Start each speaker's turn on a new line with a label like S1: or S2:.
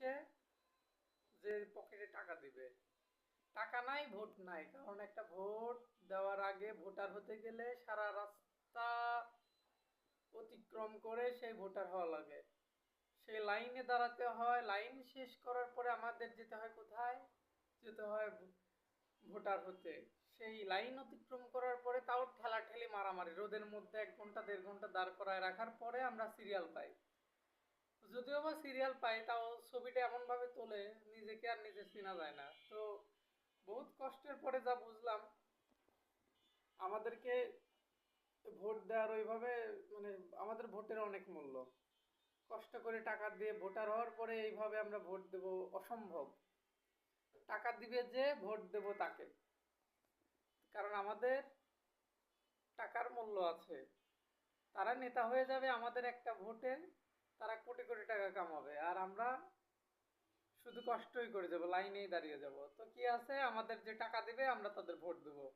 S1: বসে যে পকেটে টাকা দিবে। টাকা নাই, ভোট নাই, কারণ একটা ভোট দেওয়ার আগে ভোটার হতে গেলে সারা রাস্তা অতিক্রম করে সেই ভোটার হওয়া লাগে। সেই লাইনে দাঁড়াতে হয়, লাইন শেষ করার পরে আমাদের যেতে হয় কোথায়? যেতে হয় ভোটার হতে। সেই লাইন অতিক্রম করার পরে তাও ঠেলাঠেলি মারামারি, রোদের মধ্যে 1 ঘন্টা 1.5 ঘন্টা দাঁড় করায় রাখার পরে আমরা সিরিয়াল পাই। যদিও বা সিরিয়াল পাই, তাও ছবিটা এমনভাবে তোলে নিজেকে আর নিজে চেনা যায় না। তো বহুত কষ্টের পরে যা বুঝলাম, আমাদেরকে ভোট দেওয়ার ওইভাবে মানে আমাদের ভোটের অনেক মূল্য। কষ্ট করে টাকা দিয়ে ভোটার হওয়ার পরে এইভাবে আমরা ভোট দেব, অসম্ভব। টাকা দিবে যে, ভোট দেব তাকে। কারণ আমাদের টাকার মূল্য আছে। তারা নেতা হয়ে যাবে আমাদের একটা ভোটে, তারা কোটি কোটি টাকা কামাবে, আর আমরা শুধু কষ্টই করে যাব, লাইনেই দাঁড়িয়ে যাব। তো কি আছে, আমাদের যে টাকা দিবে আমরা তাদের ভোট দেবো।